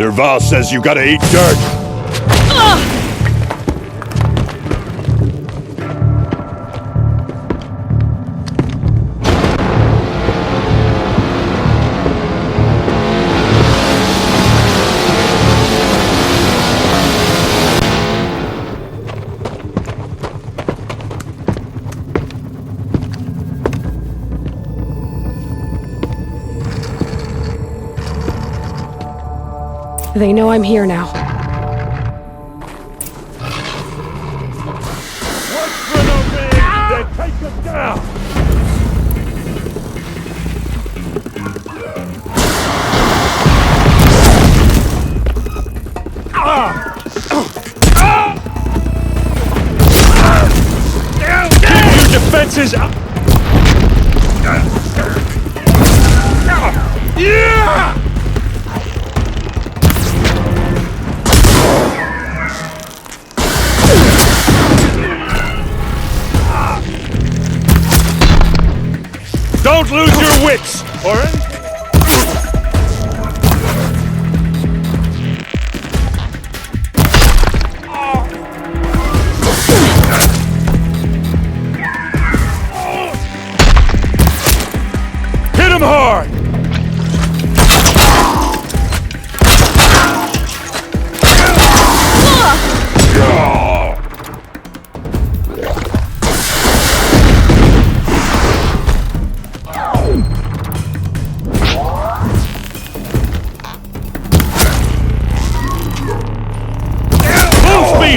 Dervahl says you gotta eat dirt. They know I'm here now. What's for the ring? Then take him down! Keep your defenses up! Yeah! Don't lose your wits, or anything. Hit him hard!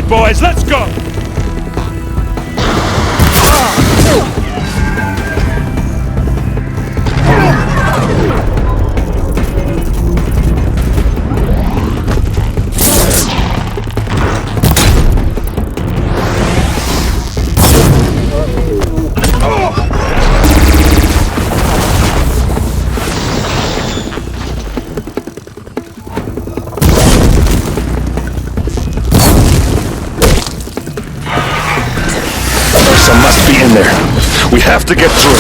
Boys, let's go! Ersa must be in there. We have to get through.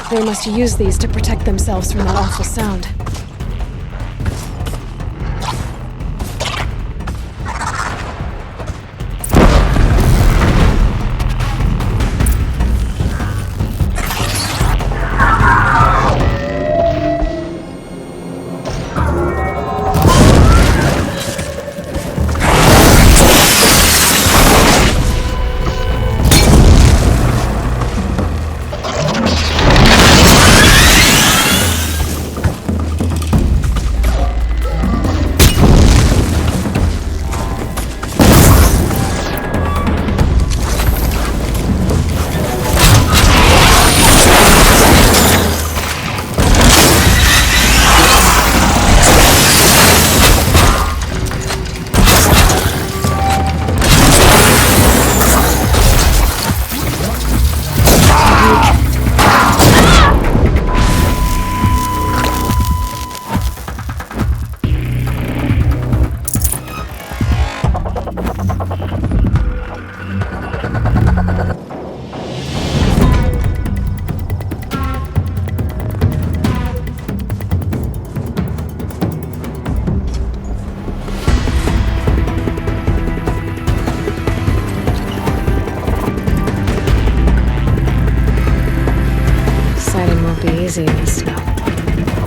They must use these to protect themselves from that awful sound. Easy in the snow.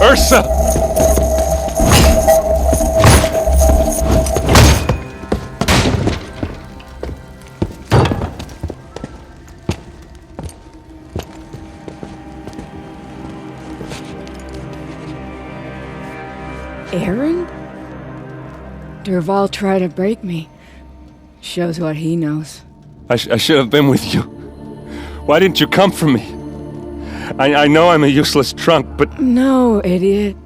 Ersa! Erend? Dervahl tried to break me. Shows what he knows. I should have been with you. Why didn't you come for me? I know I'm a useless trunk, but... No, idiot.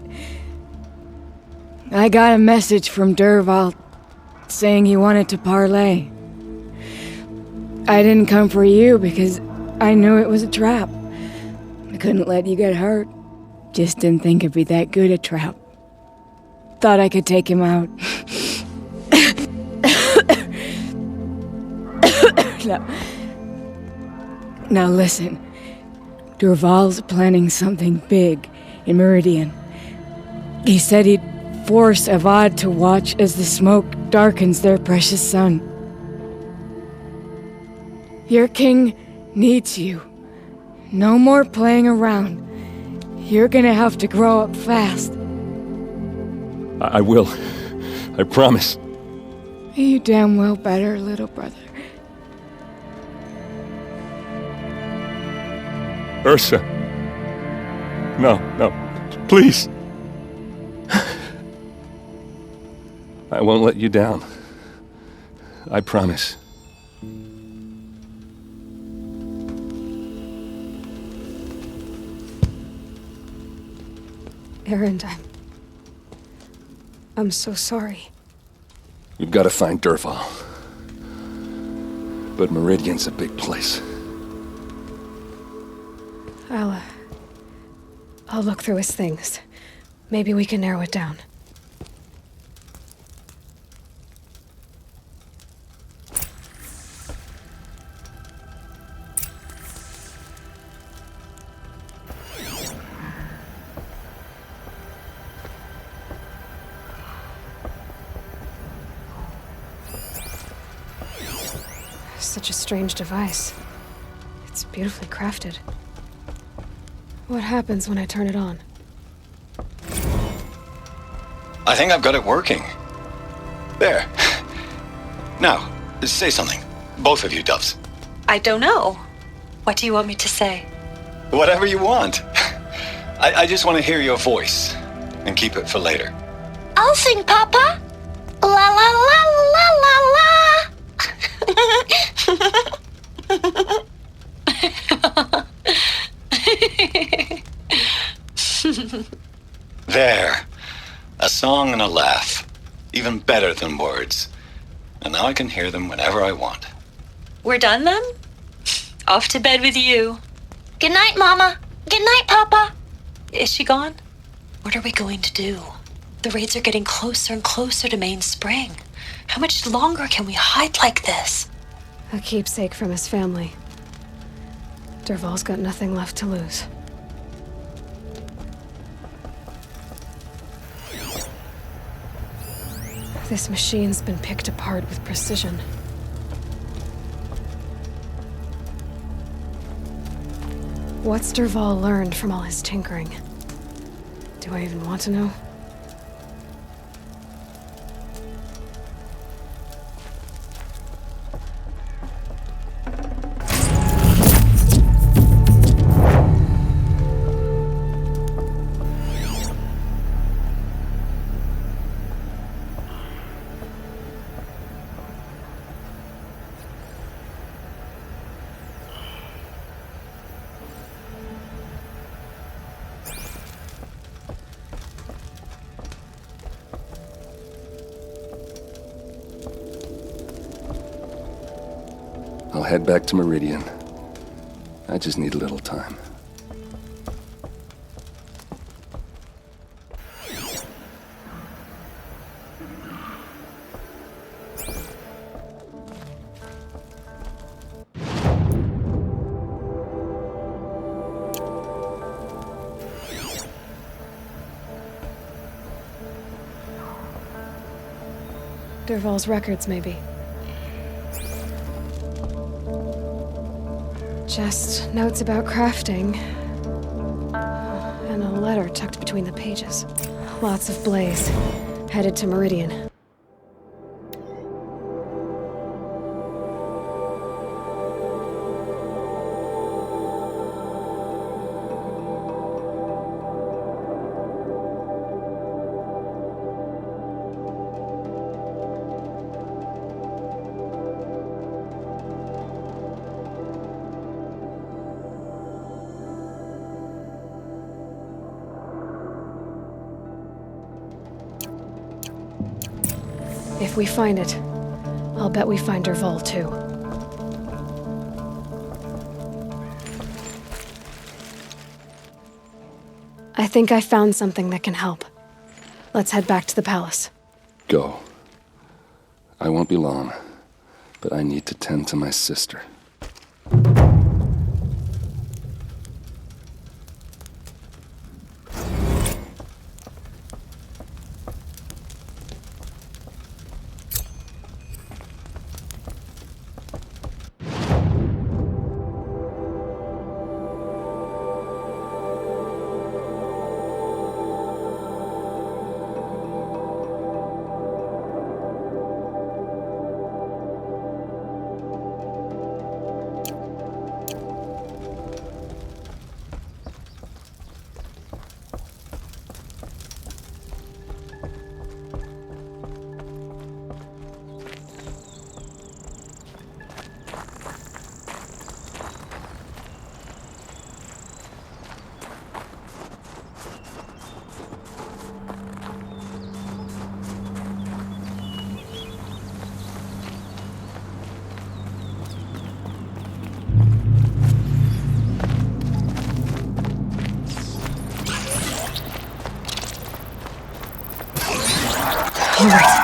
I got a message from Dervahl saying he wanted to parlay. I didn't come for you because I knew it was a trap. I couldn't let you get hurt. Just didn't think it'd be that good a trap. Thought I could take him out. Now listen. Dervahl's planning something big in Meridian. He said he'd force Avad to watch as the smoke darkens their precious sun. Your king needs you. No more playing around. You're gonna have to grow up fast. I will. I promise. You damn well better, little brother. Ersa. No, please. I won't let you down. I promise. Erend, I'm so sorry. We've got to find Dervahl. But Meridian's a big place. I'll look through his things. Maybe we can narrow it down. Such a strange device. It's beautifully crafted. What happens when I turn it on? I think I've got it working. There. Now, say something. Both of you, doves. I don't know. What do you want me to say? Whatever you want. I just want to hear your voice. And keep it for later. I'll sing, Papa. La la la la la la. There. A song and a laugh. Even better than words. And now I can hear them whenever I want. We're done then? Off to bed with you. Good night, Mama. Good night, Papa. Is she gone? What are we going to do? The raids are getting closer and closer to Main Spring. How much longer can we hide like this? A keepsake from his family. Dervahl's got nothing left to lose. This machine's been picked apart with precision. What's Dervahl learned from all his tinkering? Do I even want to know? I'll head back to Meridian. I just need a little time. Dervahl's records, maybe. Just notes about crafting. And a letter tucked between the pages. Lots of blaze. Headed to Meridian. If we find it, I'll bet we find Dervahl too. I think I found something that can help. Let's head back to the palace. Go. I won't be long, but I need to tend to my sister. All right.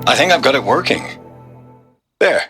I think I've got it working. There.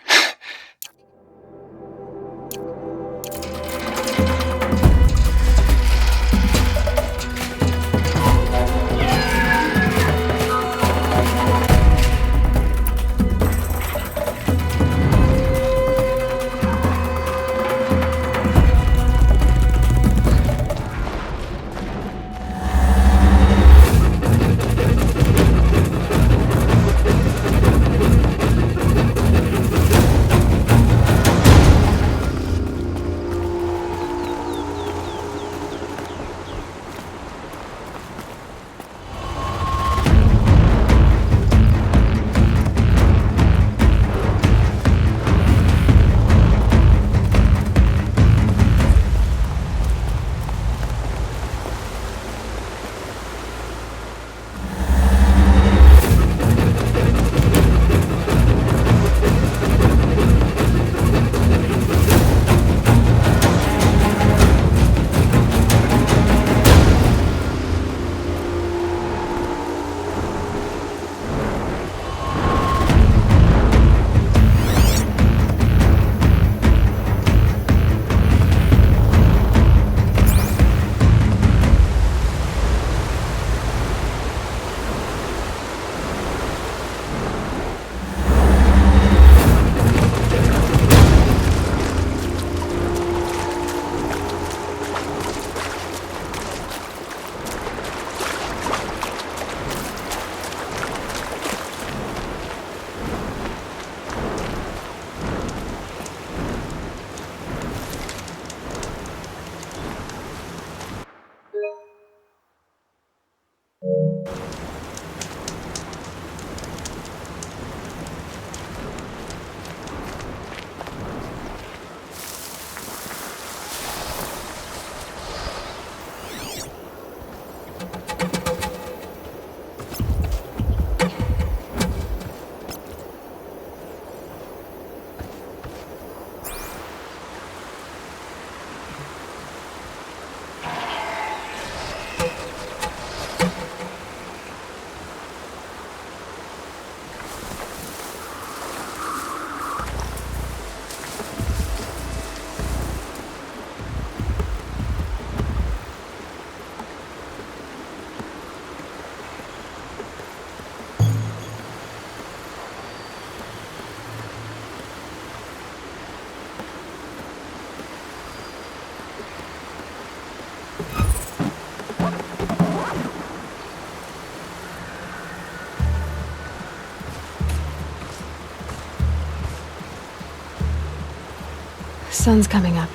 sun's coming up.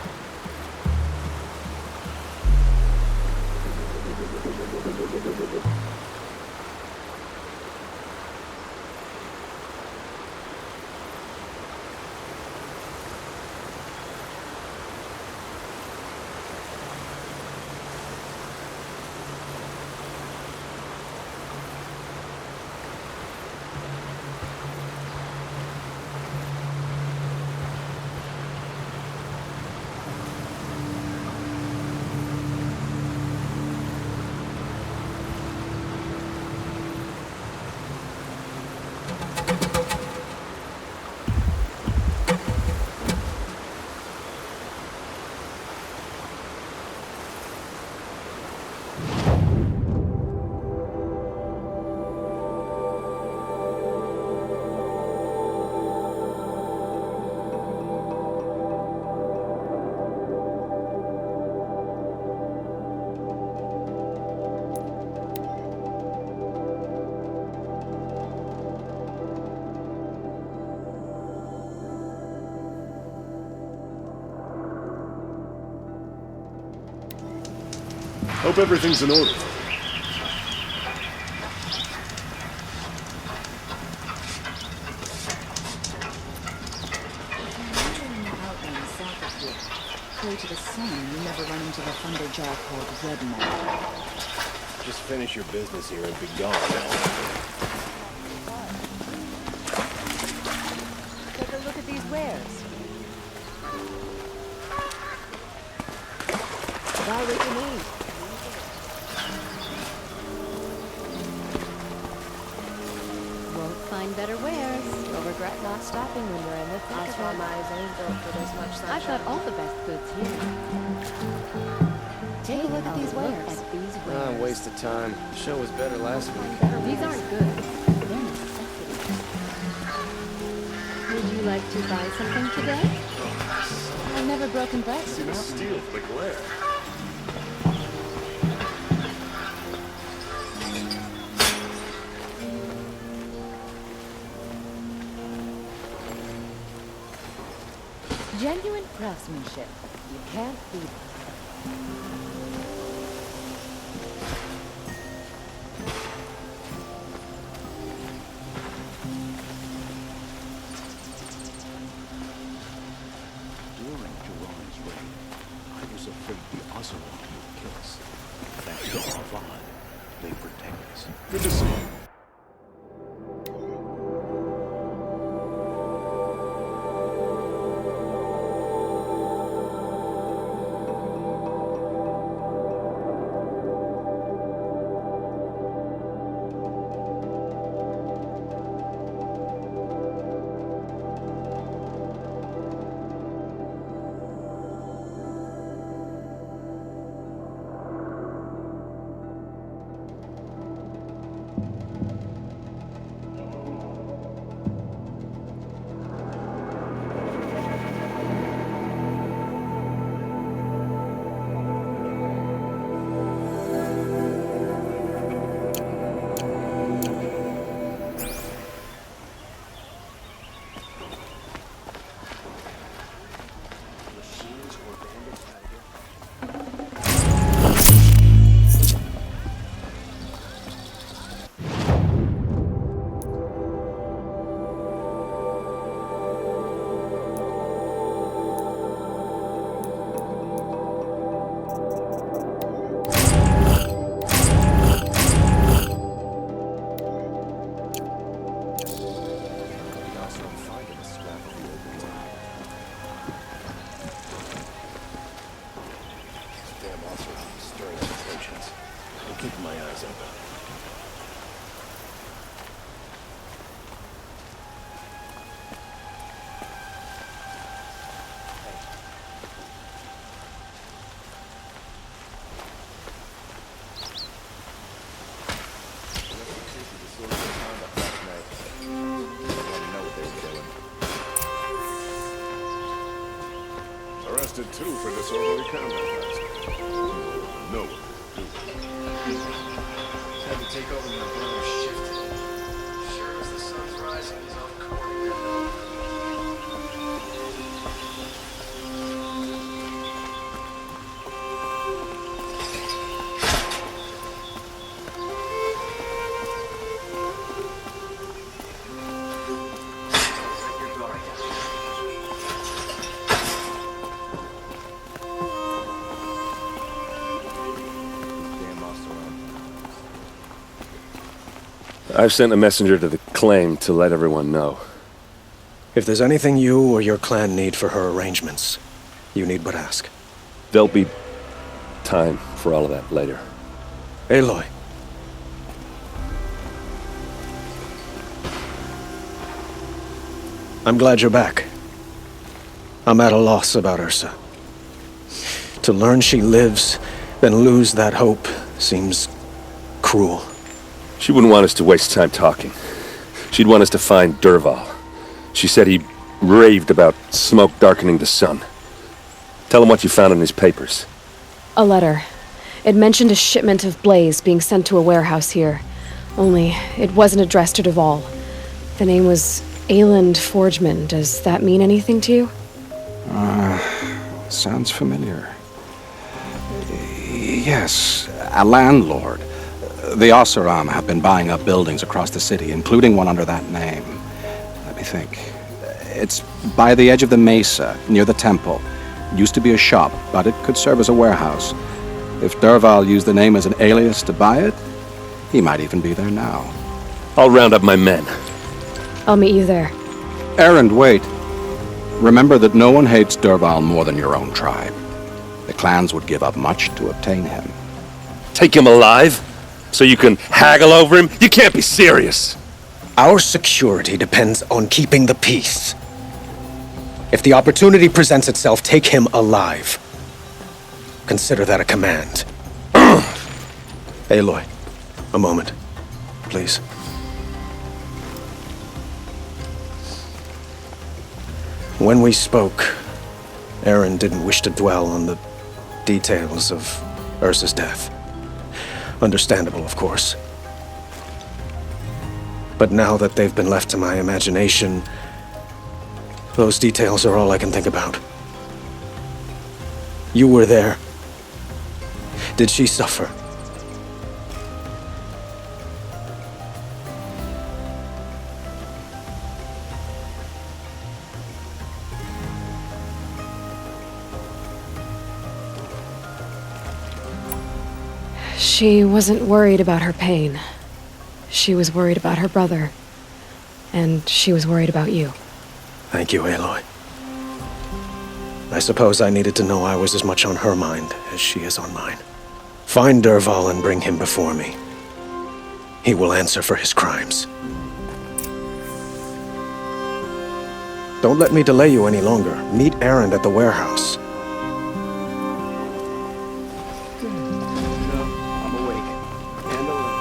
Hope everything's in order. Pray to the sun, you never run into the thunderjaw called Red Mall. Just finish your business here and be gone now. Take a look at these wares. Buy what you need. Won't find better wares. You'll regret not stopping when you're in the thick of it. My eyes ain't built for this much sunshine. I've got all the best goods here. Take a look at these wares. Waste of time. The show was better last week. These aren't good. They're necessities. Would you like to buy something today? I've never broken bread. See the steel for the glare. Genuine craftsmanship. You can't beat it. During Jerron's reign, I was afraid the Oseram would kill us. Thanks to Avad, they protect us. Good to see you. Keep my eyes open. Arrested two for disorderly conduct last night. No one do it. Had to take over my brother's shift. Sure as the sun's rising, he's on court. I've sent a messenger to the claim to let everyone know. If there's anything you or your clan need for her arrangements, you need but ask. There'll be time for all of that later. Aloy. I'm glad you're back. I'm at a loss about Ersa. To learn she lives, then lose that hope, seems cruel. She wouldn't want us to waste time talking. She'd want us to find Dervahl. She said he raved about smoke darkening the sun. Tell him what you found in his papers. A letter. It mentioned a shipment of blaze being sent to a warehouse here. Only, it wasn't addressed to Dervahl. The name was Erend Forgeman. Does that mean anything to you? Sounds familiar. Yes, a landlord. The Oseram have been buying up buildings across the city, including one under that name. Let me think. It's by the edge of the mesa, near the temple. Used to be a shop, but it could serve as a warehouse. If Dervahl used the name as an alias to buy it, he might even be there now. I'll round up my men. I'll meet you there. Erend, wait. Remember that no one hates Dervahl more than your own tribe. The clans would give up much to obtain him. Take him alive? So you can haggle over him? You can't be serious! Our security depends on keeping the peace. If the opportunity presents itself, take him alive. Consider that a command. Aloy, a moment, please. When we spoke, Erend didn't wish to dwell on the details of Ersa's death. Understandable, of course. But now that they've been left to my imagination, those details are all I can think about. You were there. Did she suffer? She wasn't worried about her pain. She was worried about her brother. And she was worried about you. Thank you, Aloy. I suppose I needed to know I was as much on her mind as she is on mine. Find Dervahl and bring him before me. He will answer for his crimes. Don't let me delay you any longer. Meet Erend at the warehouse. I'm awake. And alert.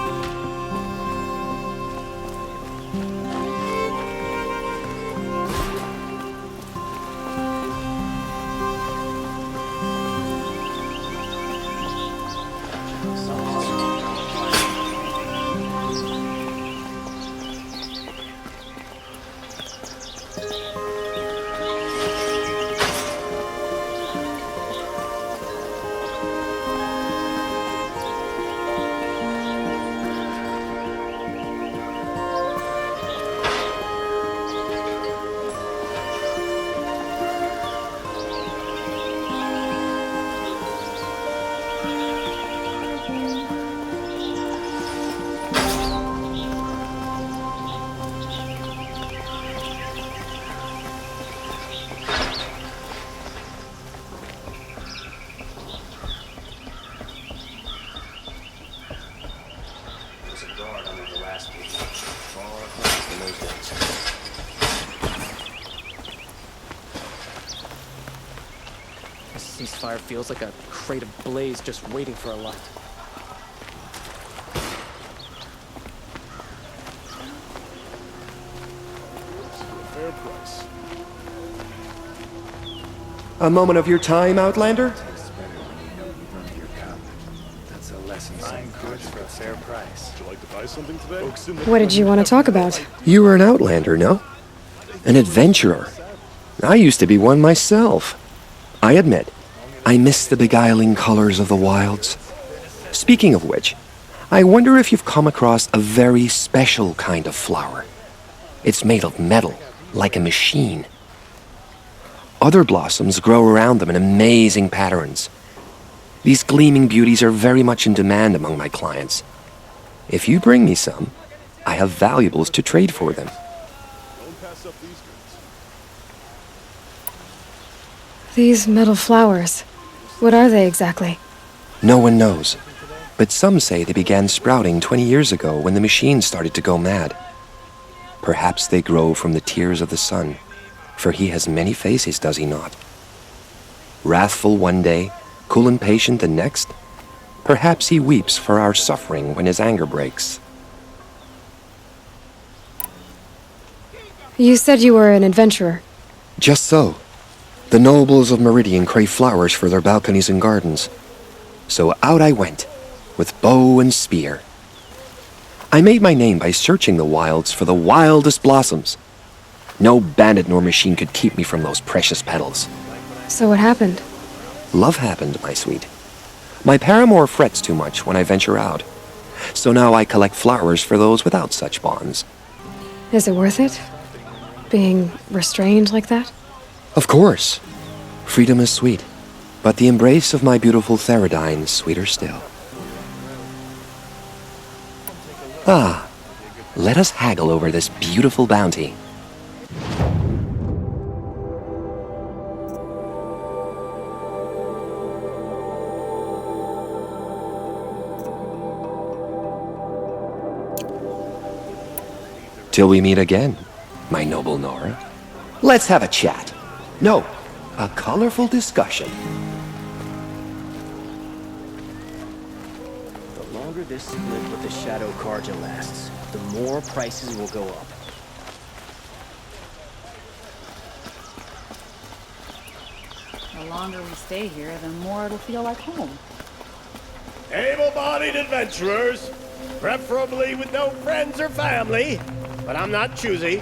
This ceasefire feels like a crate of blaze just waiting for a light. Fair price. A moment of your time, Outlander? That's a lesson. Buying goods for a fair price. Would you like to buy something today? What did you want to talk about? You were an Outlander, no? An adventurer. I used to be one myself. I admit, I miss the beguiling colors of the wilds. Speaking of which, I wonder if you've come across a very special kind of flower. It's made of metal, like a machine. Other blossoms grow around them in amazing patterns. These gleaming beauties are very much in demand among my clients. If you bring me some, I have valuables to trade for them. These metal flowers, what are they exactly? No one knows, but some say they began sprouting 20 years ago when the machine started to go mad. Perhaps they grow from the tears of the sun, for he has many faces, does he not? Wrathful one day, cool and patient the next. Perhaps he weeps for our suffering when his anger breaks. You said you were an adventurer. Just so. The nobles of Meridian crave flowers for their balconies and gardens. So out I went, with bow and spear. I made my name by searching the wilds for the wildest blossoms. No bandit nor machine could keep me from those precious petals. So what happened? Love happened, my sweet. My paramour frets too much when I venture out. So now I collect flowers for those without such bonds. Is it worth it? Being restrained like that? Of course. Freedom is sweet, but the embrace of my beautiful Theridine is sweeter still. Ah, let us haggle over this beautiful bounty. Till we meet again, my noble Nora. Let's have a chat. No, a colorful discussion. The longer this split with the Shadow Carja lasts, the more prices will go up. The longer we stay here, the more it'll feel like home. Able-bodied adventurers, preferably with no friends or family, but I'm not choosy.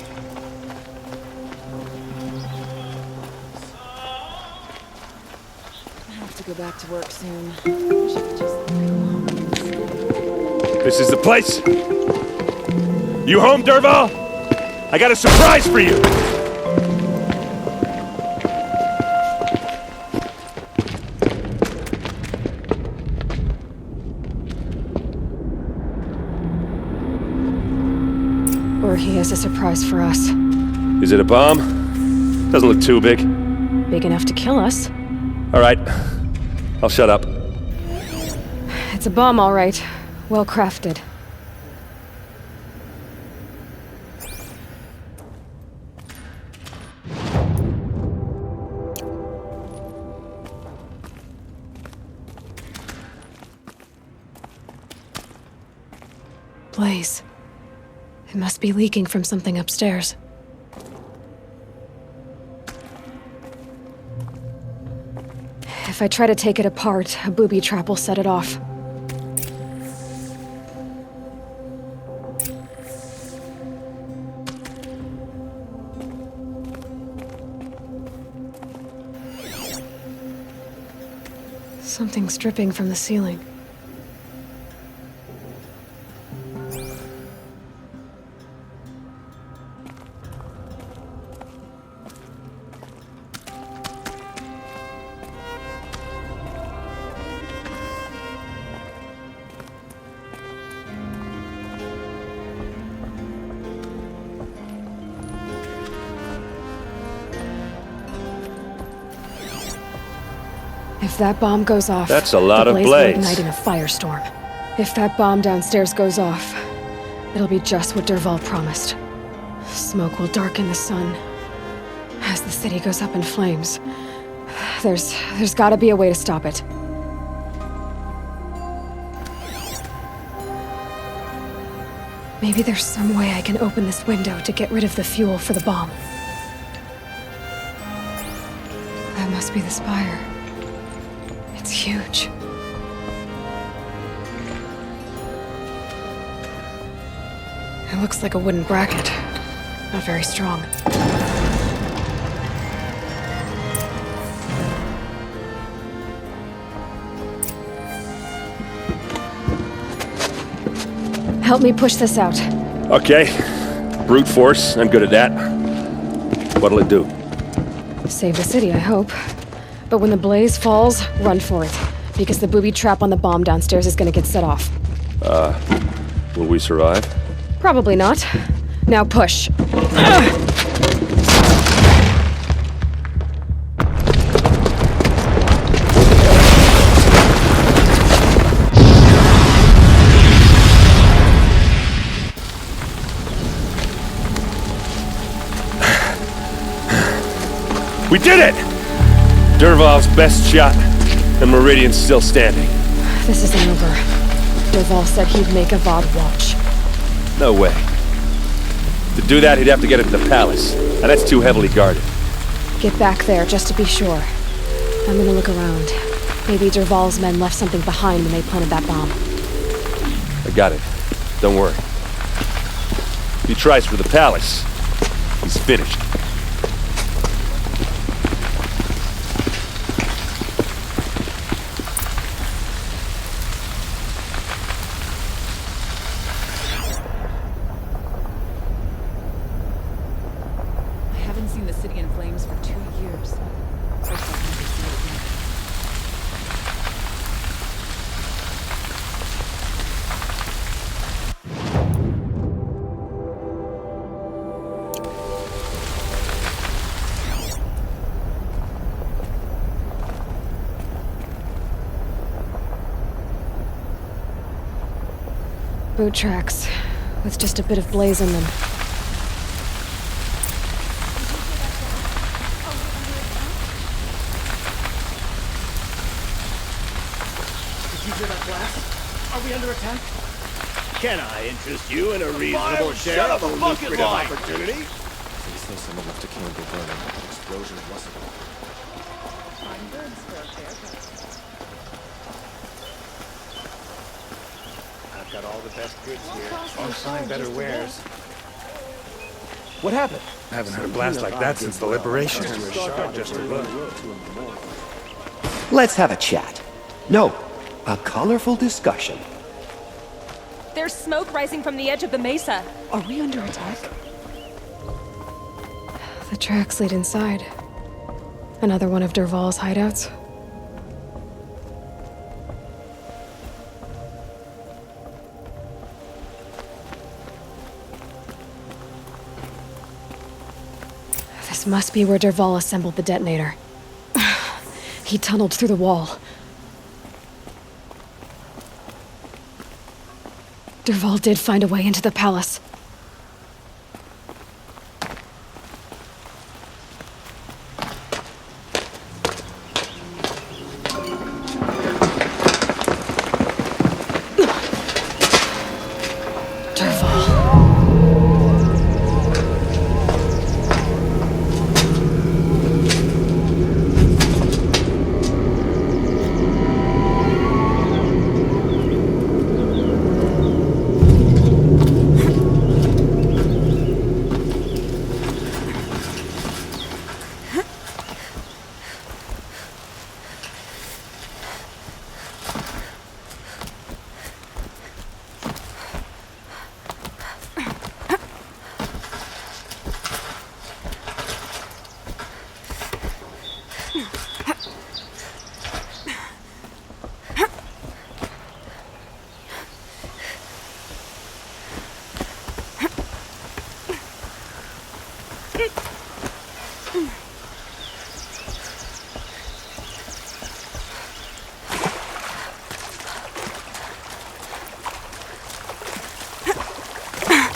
I have to go back to work soon. I should just go home. This is the place. You home, Dervahl? I got a surprise for you. Or he has a surprise for us. Is it a bomb? Doesn't look too big. Big enough to kill us. All right. I'll shut up. It's a bomb, all right. Well crafted. Blaze. It must be leaking from something upstairs. If I try to take it apart, a booby trap will set it off. Something's dripping from the ceiling. If that bomb goes off, that's a lot of blaze blaze. will ignite in a firestorm. If that bomb downstairs goes off, it'll be just what Dervahl promised. Smoke will darken the sun as the city goes up in flames. There's gotta be a way to stop it. Maybe there's some way I can open this window to get rid of the fuel for the bomb. That must be the spire. It's huge. It looks like a wooden bracket. Not very strong. Help me push this out. Okay. Brute force, I'm good at that. What'll it do? Save the city, I hope. But when the blaze falls, run for it. Because the booby trap on the bomb downstairs is gonna get set off. Will we survive? Probably not. Now push. We did it! Dervahl's best shot, and Meridian's still standing. This isn't over. Dervahl said he'd make Avad watch. No way. To do that, he'd have to get into the palace, and that's too heavily guarded. Get back there, just to be sure. I'm gonna look around. Maybe Dervahl's men left something behind when they planted that bomb. I got it. Don't worry. If he tries for the palace, he's finished. Boot tracks, with just a bit of blaze in them. Did you hear that blast? Are we under attack? Can I interest you in a reasonable share of a lucrative opportunity? Please say someone left a candle burning. The explosion wasn't. Fine birds for a fair price. I've got all the best goods here. I'll find better wares. What happened? I haven't heard a blast like that since the liberation. Let's have a chat. No, a colorful discussion. There's smoke rising from the edge of the mesa. Are we under attack? The tracks lead inside. Another one of Dervahl's hideouts. This must be where Dervahl assembled the detonator. He tunneled through the wall. Dervahl did find a way into the palace.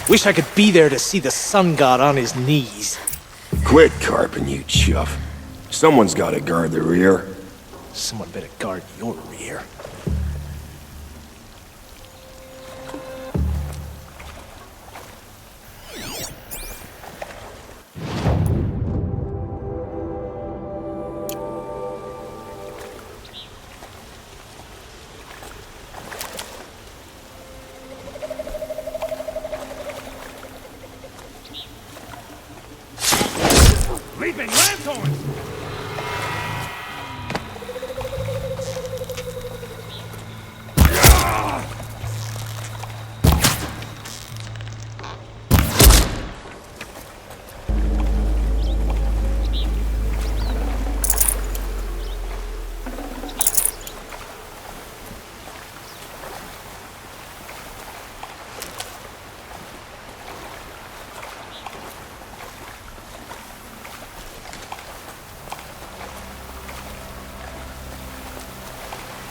Wish I could be there to see the sun god on his knees. Quit carping, you chuff. Someone's gotta guard the rear. Someone better guard your rear. Leaping lanthorns!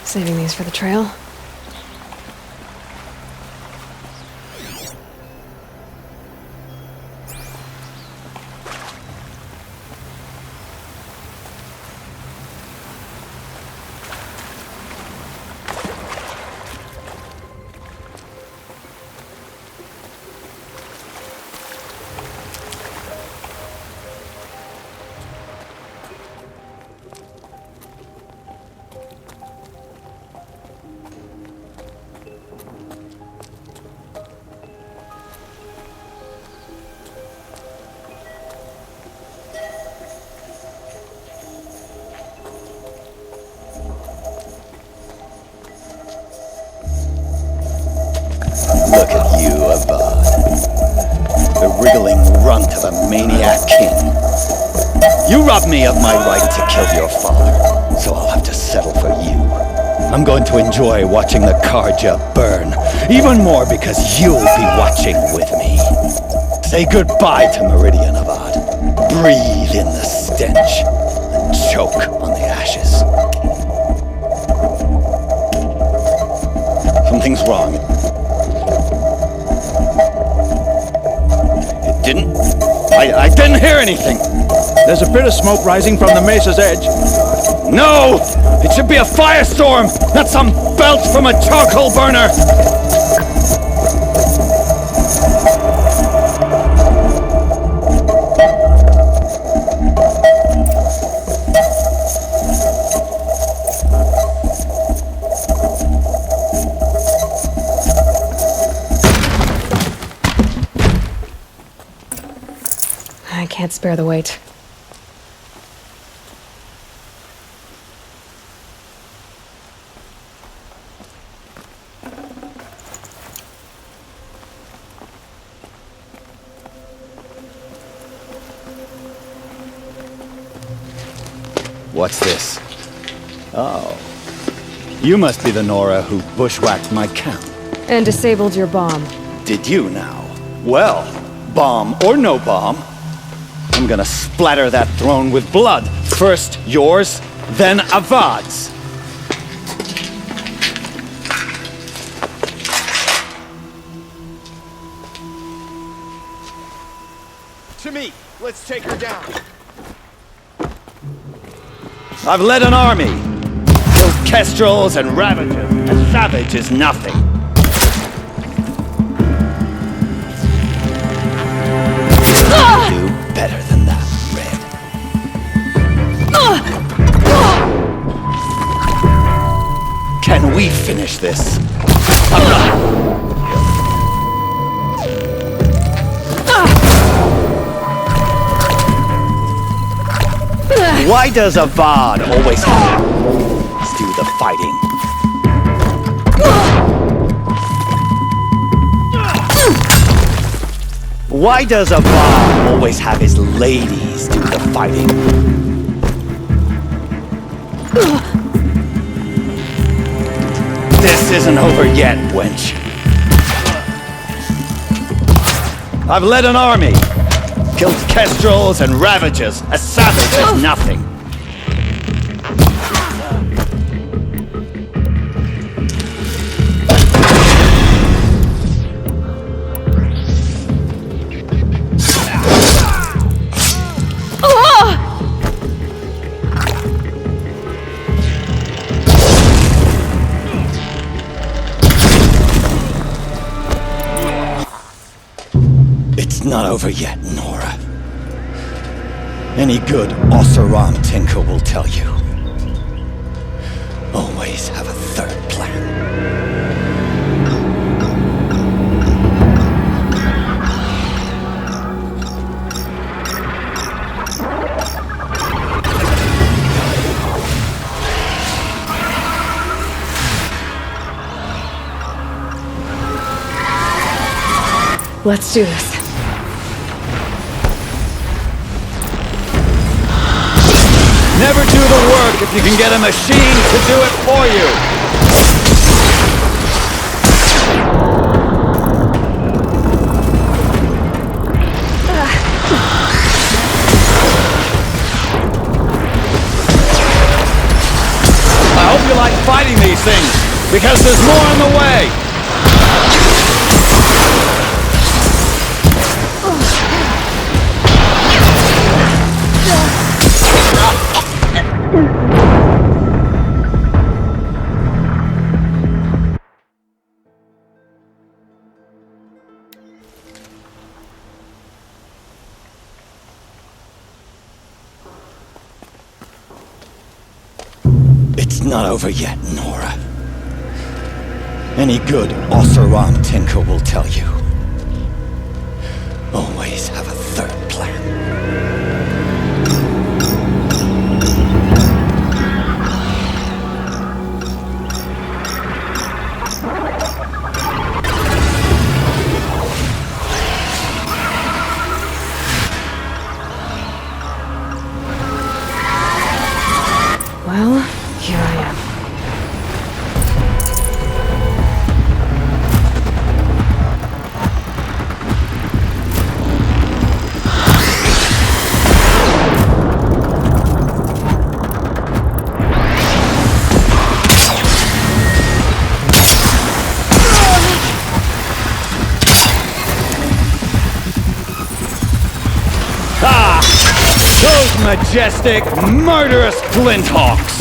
Saving these for the trail. Look at you, Avad. The wriggling runt of a maniac king. You robbed me of my right to kill your father, so I'll have to settle for you. I'm going to enjoy watching the Carja burn, even more because you'll be watching with me. Say goodbye to Meridian, Avad. Breathe in the stench and choke on the ashes. Something's wrong. I didn't hear anything. There's a bit of smoke rising from the mesa's edge. No! It should be a firestorm, not some belch from a charcoal burner! I can't spare the weight. What's this? Oh. You must be the Nora who bushwhacked my camp. And disabled your bomb. Did you now? Well, bomb or no bomb, I'm gonna splatter that throne with blood. First yours, then Avad's. To me! Let's take her down! I've led an army. Killed kestrels and ravagers. A savage is nothing. Do better than that, Red. Can we finish this? Why does Avad always have to do the fighting? Why does Avad always have his ladies do the fighting? This isn't over yet, wench. I've led an army. Killed kestrels and ravagers. A savage is nothing. It's not over yet, Nora. Any good Oseram tinker will tell you. Always have a third plan. Let's do this. Never do the work if you can get a machine to do it for you. I hope you like fighting these things, because there's more on the way! It's not over yet, Nora. Any good Oseram tinker will tell you. Always have a third plan. Well, here I am. Ha! Those majestic, murderous Glinthawks!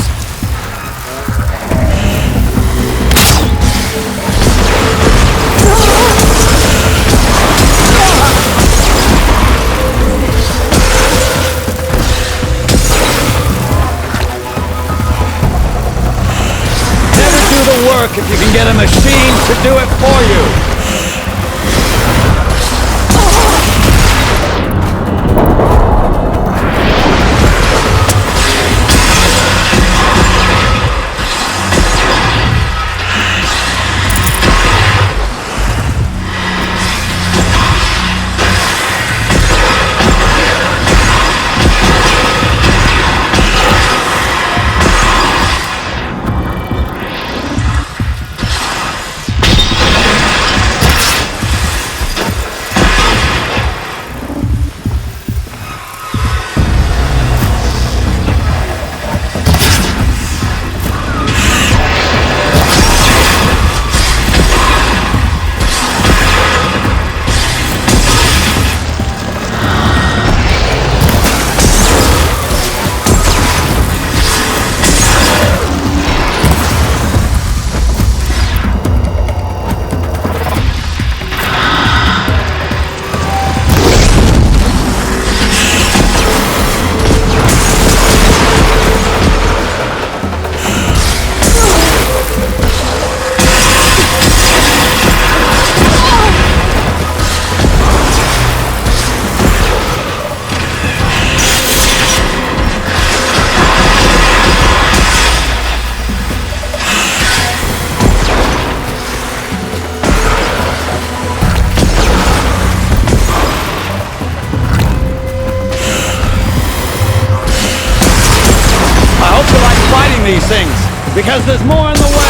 Work if you can get a machine to do it for you. These things, because there's more on the way!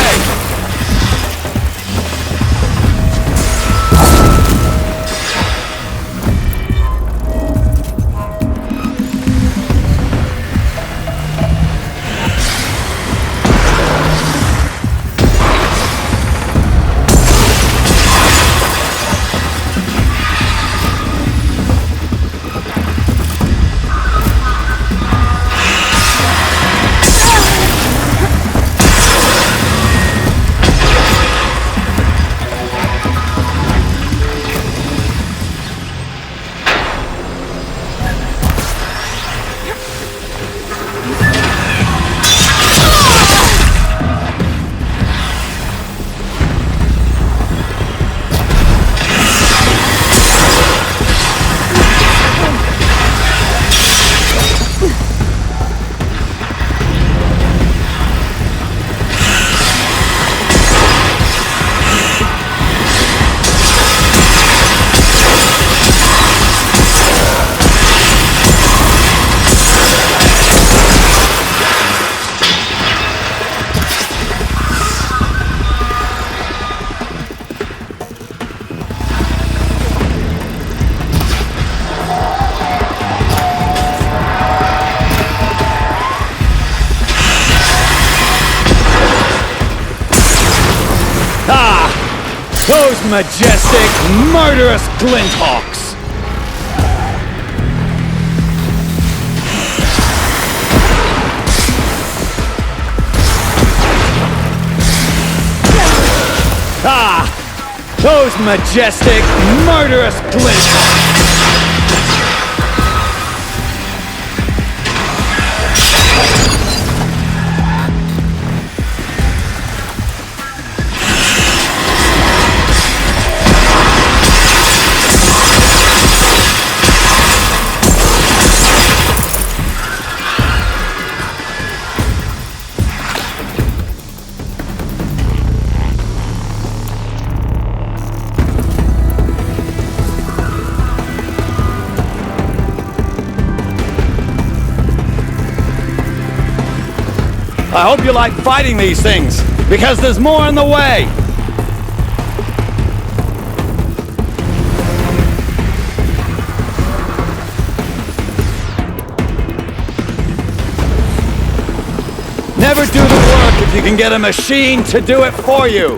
Those majestic, murderous Glinthawks! Ah! Those majestic, murderous Glinthawks! I hope you like fighting these things, because there's more in the way! Never do the work if you can get a machine to do it for you!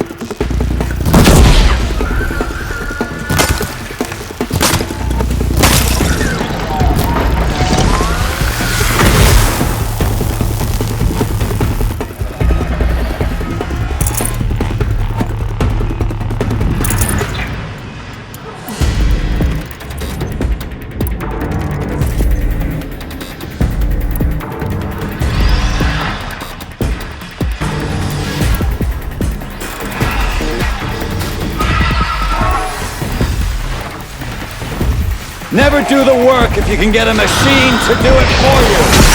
Never do the work if you can get a machine to do it for you!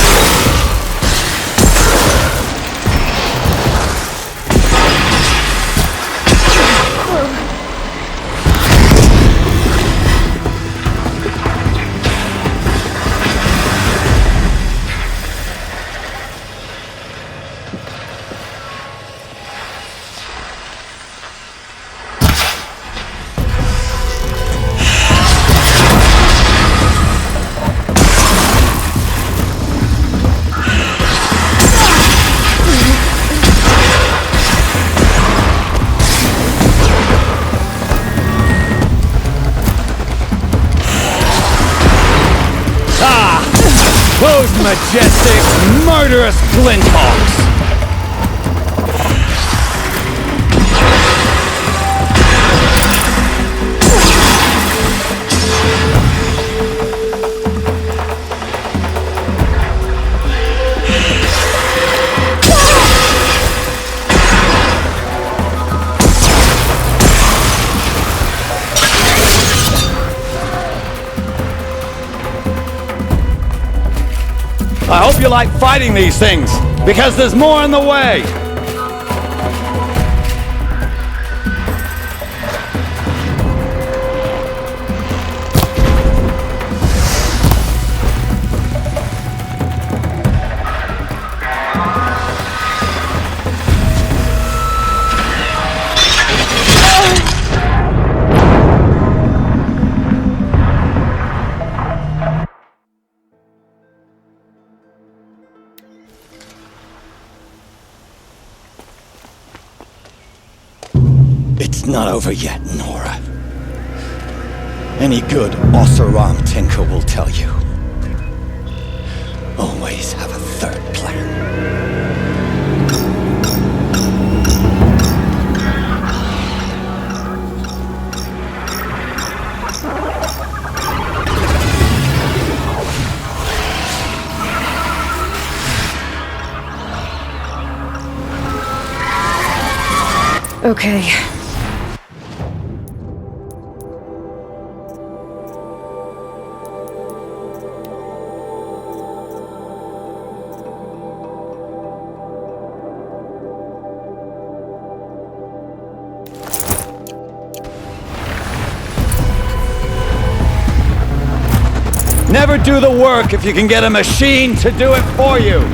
Those majestic, murderous Glinthawks! I hope you like fighting these things, because there's more in the way! It's not over yet, Nora. Any good Oseram tinker will tell you. Always have a third plan. Okay. Never do the work if you can get a machine to do it for you!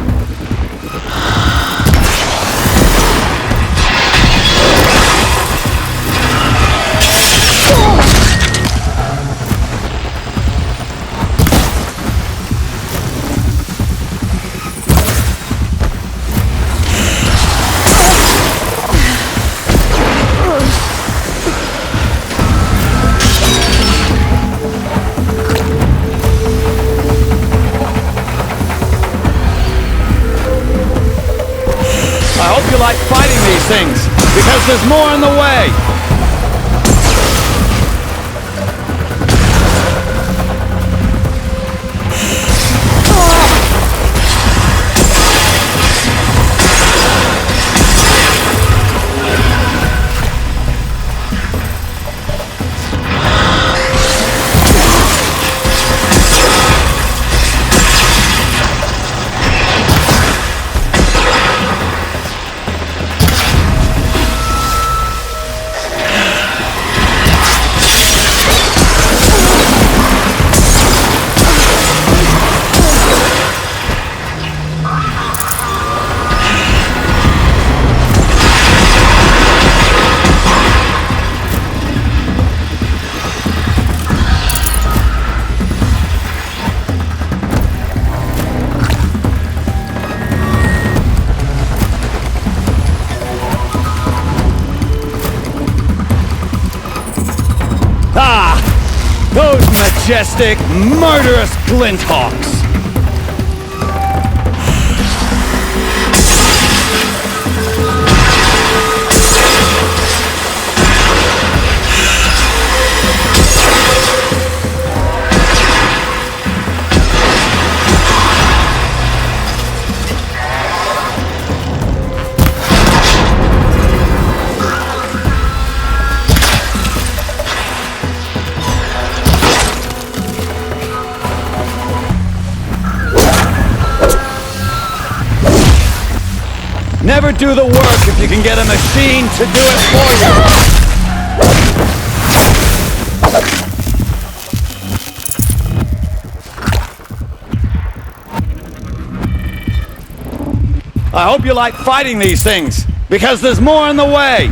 these things, because there's more on the way! Majestic, murderous Glinthawks! Never do the work if you can get a machine to do it for you! I hope you like fighting these things, because there's more on the way!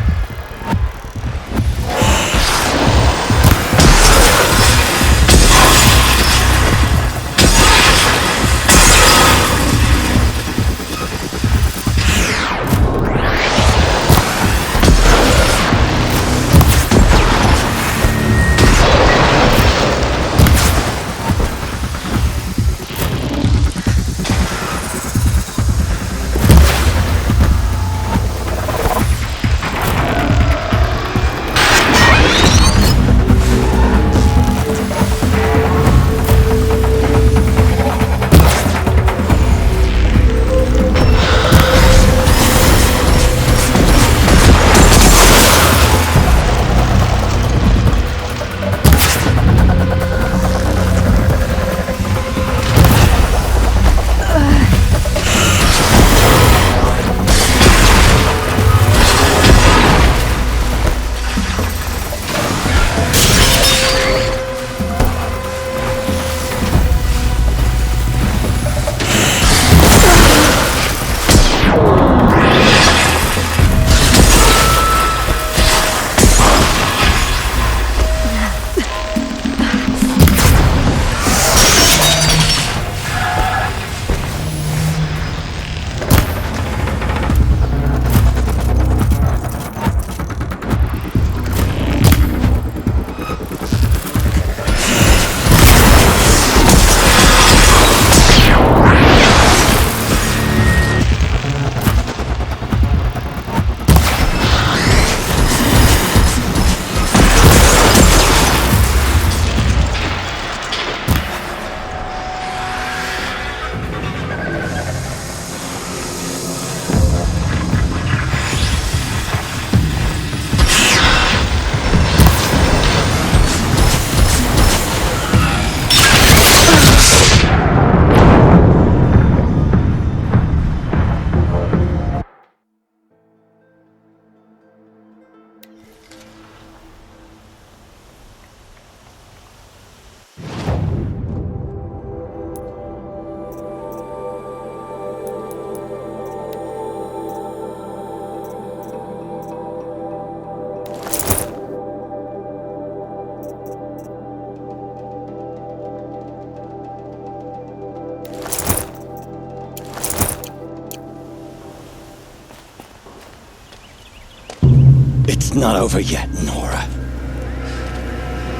It's not over yet, Nora.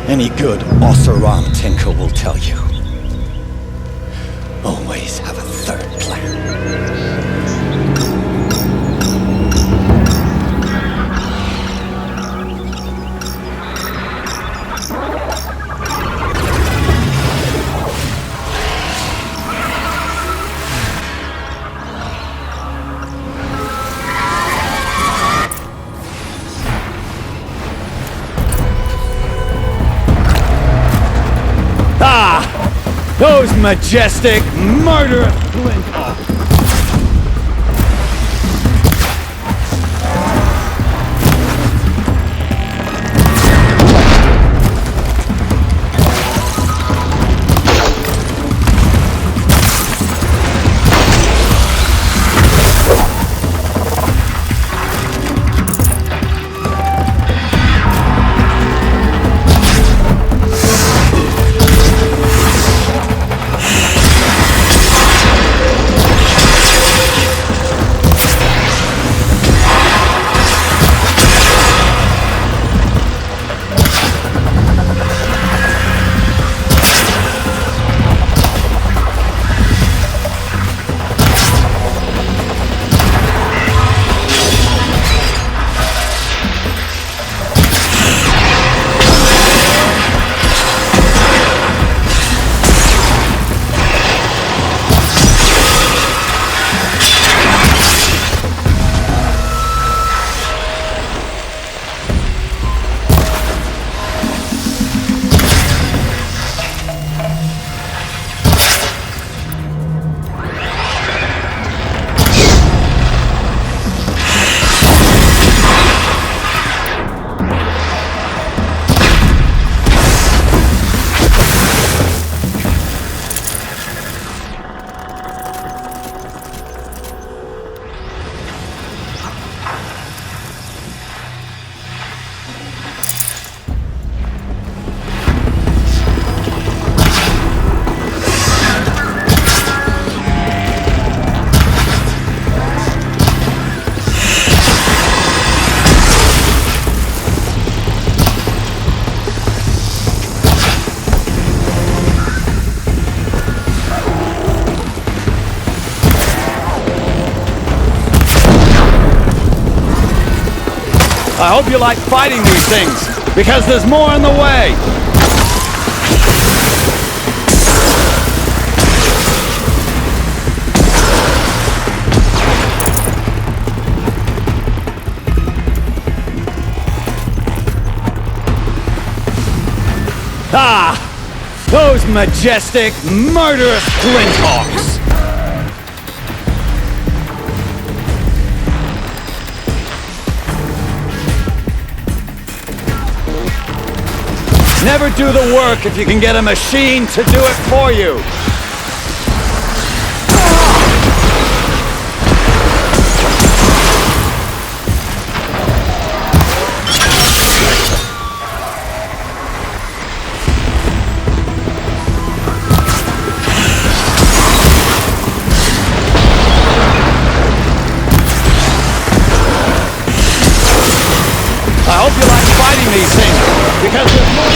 Any good Oseram tinker will tell you. Always have a third plan. majestic, murderous Glinthawks! I hope you like fighting these things, because there's more on the way! Ah! Those majestic, murderous Glinthawks! Never do the work if you can get a machine to do it for you! I hope you like fighting these things, because there's more.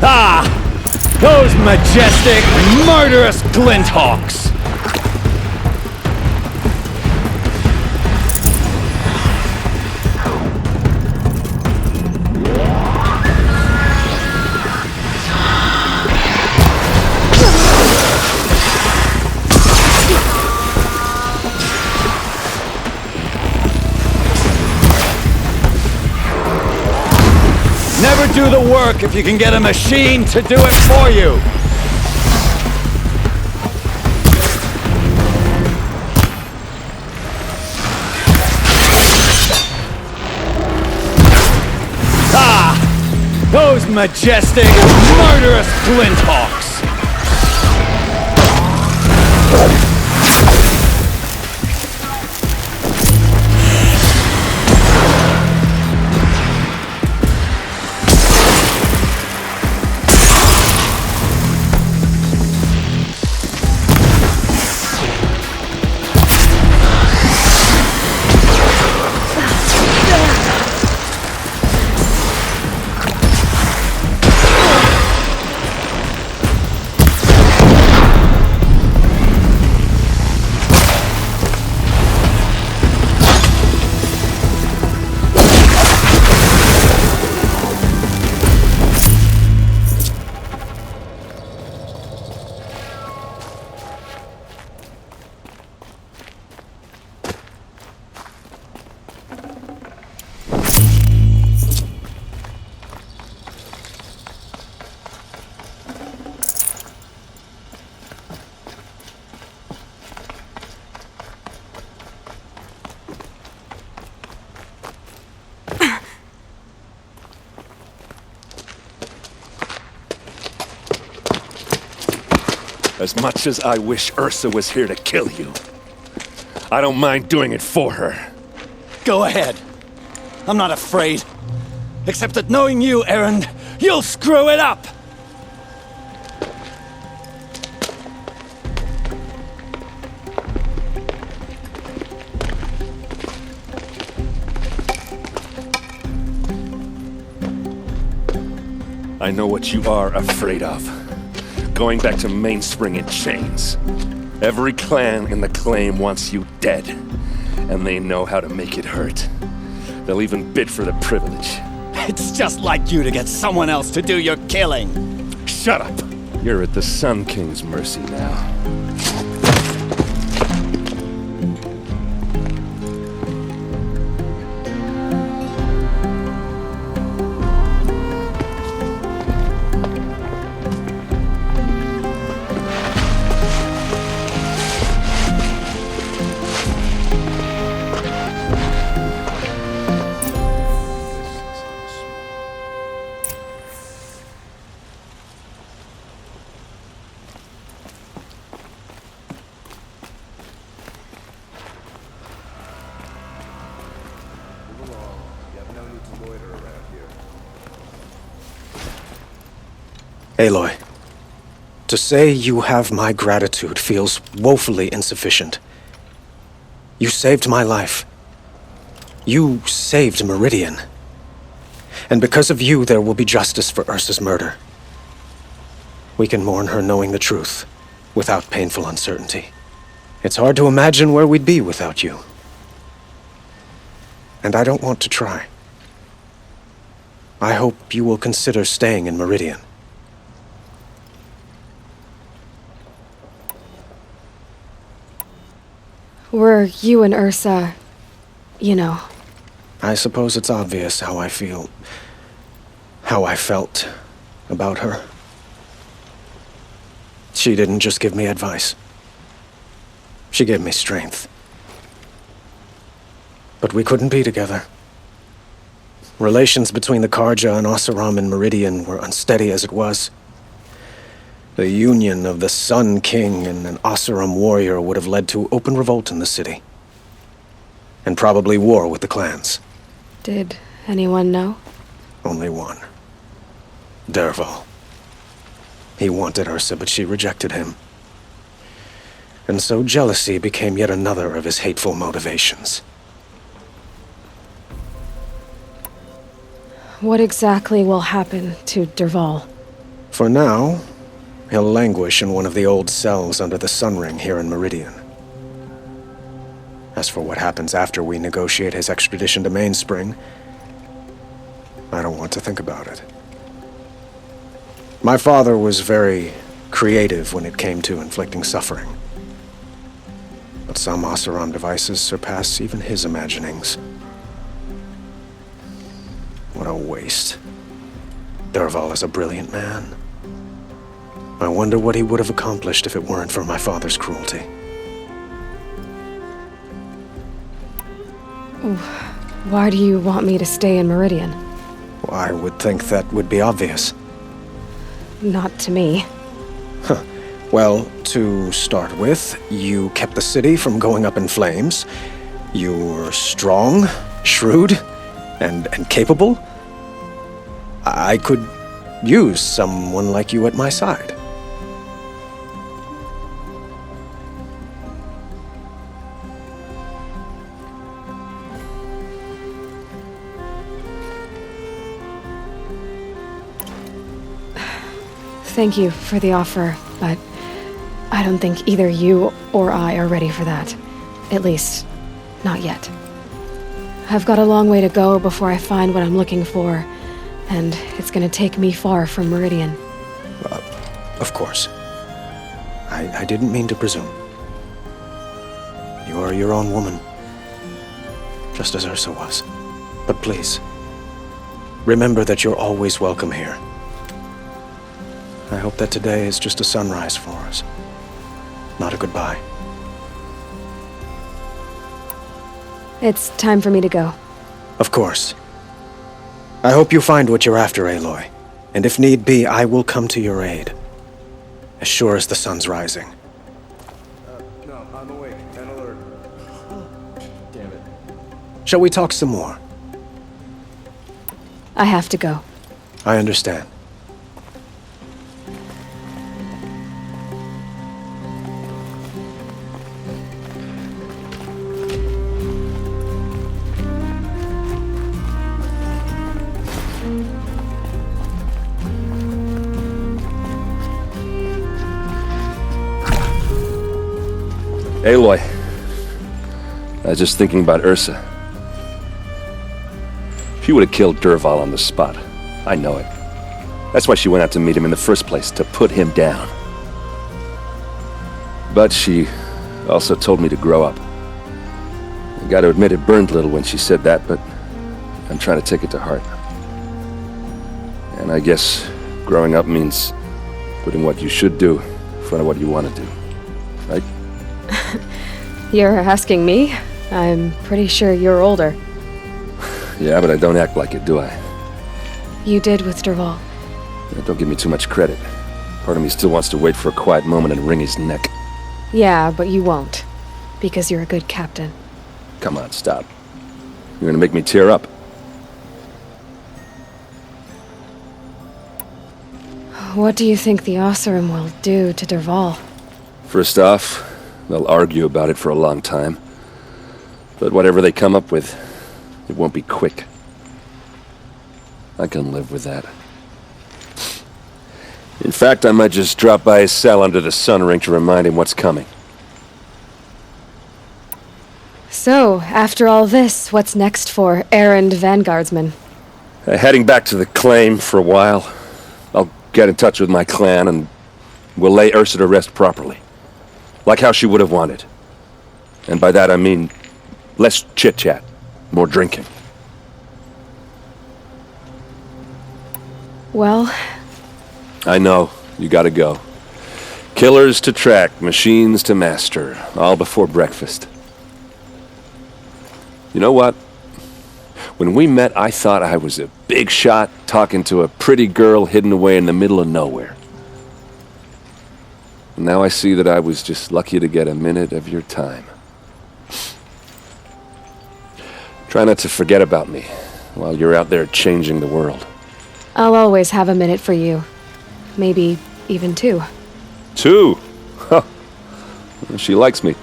Ah! Those majestic, murderous Glinthawks! Never do the work if you can get a machine to do it for you! Ah! Those majestic, murderous Glinthawks! As much as I wish Ersa was here to kill you, I don't mind doing it for her. Go ahead. I'm not afraid. Except that knowing you, Erend, you'll screw it up! I know what you are afraid of. Going back to Mainspring in chains. Every clan in the claim wants you dead, and they know how to make it hurt. They'll even bid for the privilege. It's just like you to get someone else to do your killing. Shut up! You're at the Sun King's mercy now. Aloy, to say you have my gratitude feels woefully insufficient. You saved my life. You saved Meridian. And because of you, there will be justice for Ersa's murder. We can mourn her knowing the truth, without painful uncertainty. It's hard to imagine where we'd be without you. And I don't want to try. I hope you will consider staying in Meridian. Were you and Ersa, you know? I suppose it's obvious how I feel, how I felt about her. She didn't just give me advice. She gave me strength. But we couldn't be together. Relations between the Carja and Oseram and Meridian were unsteady as it was. The union of the Sun-King and an Oseram warrior would have led to open revolt in the city. And probably war with the clans. Did anyone know? Only one. Dervahl. He wanted Ersa, but she rejected him. And so jealousy became yet another of his hateful motivations. What exactly will happen to Dervahl? For now, he'll languish in one of the old cells under the Sun Ring here in Meridian. As for what happens after we negotiate his extradition to Mainspring, I don't want to think about it. My father was very creative when it came to inflicting suffering. But some Oseram devices surpass even his imaginings. What a waste. Dervahl is a brilliant man. I wonder what he would have accomplished if it weren't for my father's cruelty. Why do you want me to stay in Meridian? I would think that would be obvious. Not to me. Huh. Well, to start with, you kept the city from going up in flames. You were strong, shrewd, and capable. I could use someone like you at my side. Thank you for the offer, but I don't think either you or I are ready for that. At least, not yet. I've got a long way to go before I find what I'm looking for, and it's gonna take me far from Meridian. Of course. I didn't mean to presume. You are your own woman, just as Ersa was. But please, remember that you're always welcome here. I hope that today is just a sunrise for us, not a goodbye. It's time for me to go. Of course. I hope you find what you're after, Aloy. And if need be, I will come to your aid. as sure as the sun's rising. No, I'm awake and alert. Damn it. Shall we talk some more? I have to go. I understand. Aloy, I was just thinking about Ersa. She would have killed Dervahl on the spot. I know it. That's why she went out to meet him in the first place, to put him down. But she also told me to grow up. I gotta admit it burned a little when she said that, but I'm trying to take it to heart. And I guess growing up means putting what you should do in front of what you want to do. Right? You're asking me? I'm pretty sure you're older. Yeah, but I don't act like it, do I? You did with Dervahl. Yeah, don't give me too much credit. Part of me still wants to wait for a quiet moment and wring his neck. Yeah, but you won't. Because you're a good captain. Come on, stop. You're gonna make me tear up. What do you think the Oseram will do to Dervahl? First off, they'll argue about it for a long time. But whatever they come up with, it won't be quick. I can live with that. In fact, I might just drop by his cell under the sun ring to remind him what's coming. So, after all this, what's next for Erend Vanguardsman? Heading back to the claim for a while. I'll get in touch with my clan and we'll lay Ersa to rest properly. Like how she would have wanted. And by that I mean less chit-chat, more drinking. Well... I know, you gotta go. Killers to track, machines to master, all before breakfast. You know what? When we met, I thought I was a big shot talking to a pretty girl hidden away in the middle of nowhere. And now I see that I was just lucky to get a minute of your time. Try not to forget about me while you're out there changing the world. I'll always have a minute for you. Maybe even 2. 2? Huh. She likes me.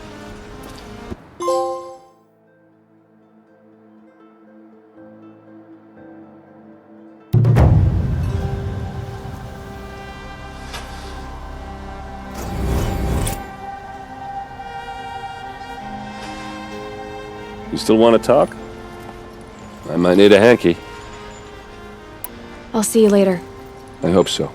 You still want to talk? I might need a hanky. I'll see you later. I hope so.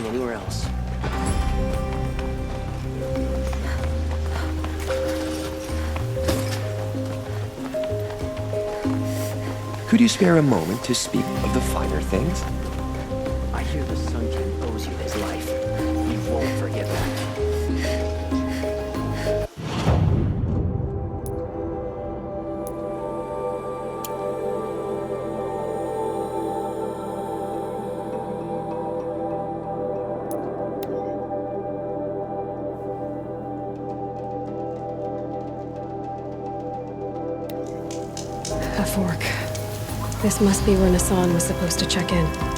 Anywhere else. Could you spare a moment to speak of the finer things? I hear the Sun-King owes you his life. You won't forget that. A fork. This must be where Nassan was supposed to check in.